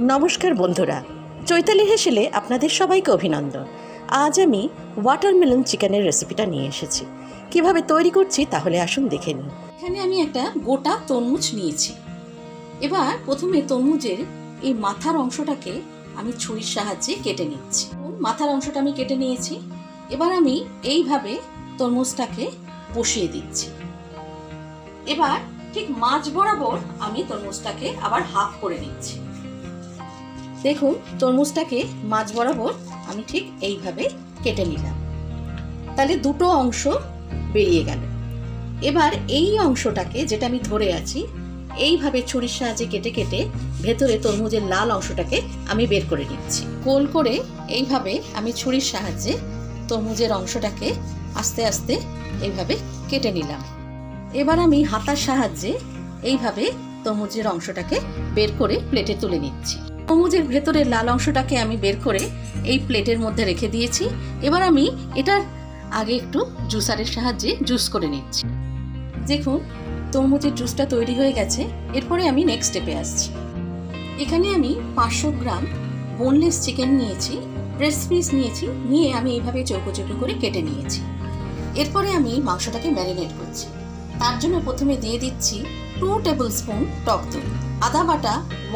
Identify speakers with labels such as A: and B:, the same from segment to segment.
A: নমস্কার বন্ধুরা, চৈতালি হেসেলে আপনাদের সবাইকে অভিনন্দন। আজ আমি ওয়াটারমেলন চিকেনের রেসিপিটা নিয়ে এসেছি। কিভাবে তৈরি করছি তাহলে আসুন দেখে নিন।
B: এখানে আমি একটা গোটা তরমুজ নিয়েছি। এবার প্রথমে তরমুজের এই মাথার অংশটাকে আমি ছুরির সাহায্যে কেটে নিচ্ছি। মাথার অংশটা আমি কেটে নিয়েছি। এবার আমি এইভাবে তরমুজটাকে বসিয়ে দিচ্ছি। এবার ঠিক মাঝ বরাবর আমি তরমুজটাকে আবার হাফ করে নিচ্ছি। দেখুন, তরমুজটাকে মাঝ বরাবর আমি ঠিক এইভাবে কেটে নিলাম। তাহলে দুটো অংশ বেরিয়ে গেল। এবার এই অংশটাকে, যেটা আমি ধরে আছি, এইভাবে ছুরির সাহায্যে কেটে কেটে ভেতরে তরমুজের লাল অংশটাকে আমি বের করে নিচ্ছি। গোল করে এইভাবে আমি ছুরির সাহায্যে তরমুজের অংশটাকে আস্তে আস্তে এইভাবে কেটে নিলাম। এবার আমি হাতার সাহায্যে এইভাবে তরমুজের অংশটাকে বের করে প্লেটে তুলে নিচ্ছি। তরমুজের ভেতরের লাল অংশটাকে আমি বের করে এই প্লেটের মধ্যে রেখে দিয়েছি। এবার আমি এটার আগে একটু জুসারের সাহায্যে জুস করে নিচ্ছি। দেখুন, তরমুজের জুসটা তৈরি হয়ে গেছে। এরপরে আমি নেক্সট স্টেপে আসছি। এখানে আমি 500 গ্রাম বোনলেস চিকেন নিয়েছি, ব্রেস্ট পিস নিয়েছি, নিয়ে আমি এইভাবে চৌকো চৌকো করে কেটে নিয়েছি। এরপরে আমি মাংসটাকে ম্যারিনেট করছি। তার জন্য প্রথমে দিয়ে দিচ্ছি 2 টেবিল স্পুন টক দই, আদা বাটা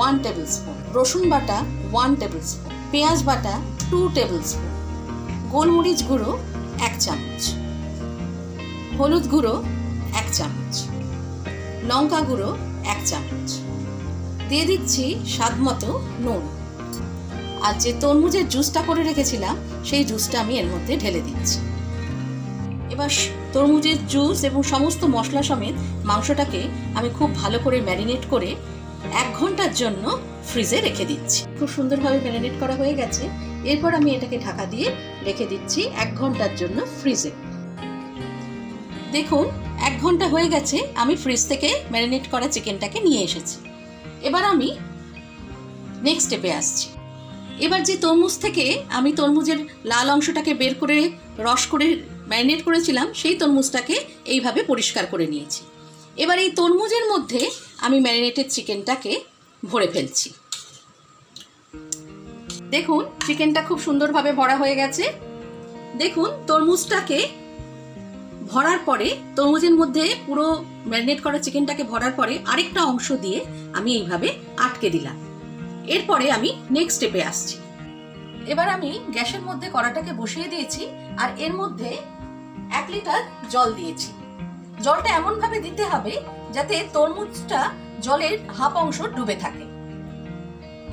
B: 1 টেবিল স্পুন, রসুন বাটা 1 টেবিল স্পুন, পেঁয়াজ বাটা 2 টেবিল স্পুন, গোলমরিচ গুঁড়ো 1 চামচ, হলুদ গুঁড়ো 1 চামচ, লঙ্কা গুঁড়ো 1 চামচ, দিয়ে দিচ্ছি স্বাদ মতো নুন। আর যে তরমুজের জুসটা করে রেখেছিলাম সেই জুসটা আমি এর মধ্যে ঢেলে দিচ্ছি। এবার তরমুজের জুস এবং সমস্ত মশলা সমেত মাংসটাকে আমি খুব ভালো করে ম্যারিনেট করে 1 ঘন্টার জন্য ফ্রিজে রেখে দিচ্ছি। খুব সুন্দরভাবে ম্যারিনেট করা হয়ে গেছে। এরপর আমি এটাকে ঢাকা দিয়ে রেখে দিচ্ছি 1 ঘন্টার জন্য ফ্রিজে। দেখুন, 1 ঘন্টা হয়ে গেছে। আমি ফ্রিজ থেকে ম্যারিনেট করা চিকেনটাকে নিয়ে এসেছি। এবার আমি নেক্সট স্টেপে আসছি। এবার যে তরমুজ থেকে আমি তরমুজের লাল অংশটাকে বের করে রস করে ম্যারিনেট করেছিলাম, সেই তরমুজটাকে এইভাবে পরিষ্কার করে নিয়েছি। এবার এই তরমুজের মধ্যে আমি ম্যারিনেটেড চিকেনটাকে ভরে ফেলছি। দেখুন, চিকেনটা খুব সুন্দরভাবে ভরা হয়ে গেছে। দেখুন, তরমুজটাকে ভরার পরে, তরমুজের মধ্যে পুরো ম্যারিনেট করা চিকেনটাকে ভরার পরে আরেকটা অংশ দিয়ে আমি এইভাবে আটকে দিলাম। এরপরে আমি নেক্সট স্টেপে আসছি। এবার আমি গ্যাসের মধ্যে কড়াটাকে বসিয়ে দিয়েছি আর এর মধ্যে 1 লিটার জল দিয়েছি। জলটা এমন ভাবে দিতে হবে যাতে তরমুজটা জলের হাফ অংশ ডুবে থাকে।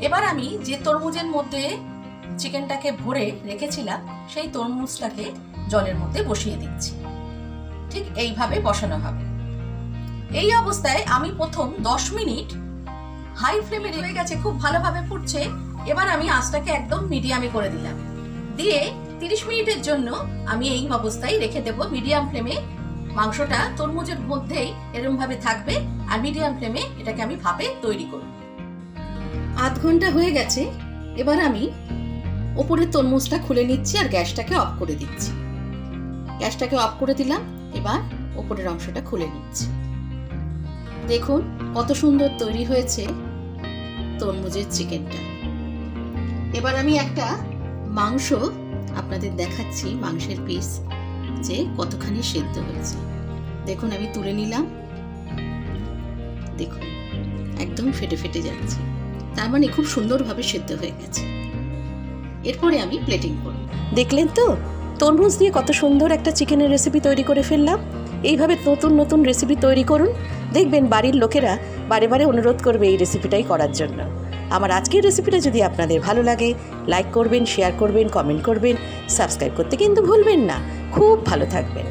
B: এবার আমি যে তরমুজের মধ্যে চিকেনটাকে ভরে রেখেছিলাম সেই তরমুজটাকে জলের মধ্যে বসিয়ে দিচ্ছি। ঠিক এইভাবে বসানো হবে। এই অবস্থায় আমি প্রথম 10 মিনিট হাই ফ্লেমে হয়ে গেছে, খুব ভালোভাবে ফুটছে। এবার আমি আঁচটাকে একদম মিডিয়ামে করে দিলাম, দিয়ে 30 মিনিটের জন্য আমি এই অবস্থায় রেখে দেব মিডিয়াম ফ্লেমে। মাংসটা তরমুজের মধ্যেই এরকম ভাবে থাকবে আর মিডিয়াম ফ্লেমে এটাকে আমি ভাপে তৈরি করব। আধ ঘন্টা হয়ে গেছে। এবার আমি ওপরের তরমুজটা খুলে নিচ্ছি আর গ্যাসটাকে অফ করে দিচ্ছি। গ্যাসটাকে অফ করে দিলাম। এবার ওপরের অংশটা খুলে নিচ্ছি। দেখুন কত সুন্দর তৈরি হয়েছে তরমুজের চিকেনটা। এবার আমি একটা মাংস আপনাদের দেখাচ্ছি, মাংসের পিস যে কতখানি সেদ্ধ হয়েছে। দেখুন, আমি তুলে নিলাম। দেখুন, একদম ফেটে ফেটে যাচ্ছে, তার মানে খুব সুন্দরভাবে সেদ্ধ হয়ে গেছে। এরপরে আমি প্লেটিং করব।
A: দেখলেন তো, তরমুজ দিয়ে কত সুন্দর একটা চিকেনের রেসিপি তৈরি করে ফেললাম। এইভাবে নতুন নতুন রেসিপি তৈরি করুন, দেখবেন বাড়ির লোকেরা বারে বারে অনুরোধ করবে এই রেসিপিটাই করার জন্য। আমার আজকের রেসিপিটা যদি আপনাদের ভালো লাগে, লাইক করবেন, শেয়ার করবেন, কমেন্ট করবেন, সাবস্ক্রাইব করতে কিন্তু ভুলবেন না। খুব ভালো থাকবেন।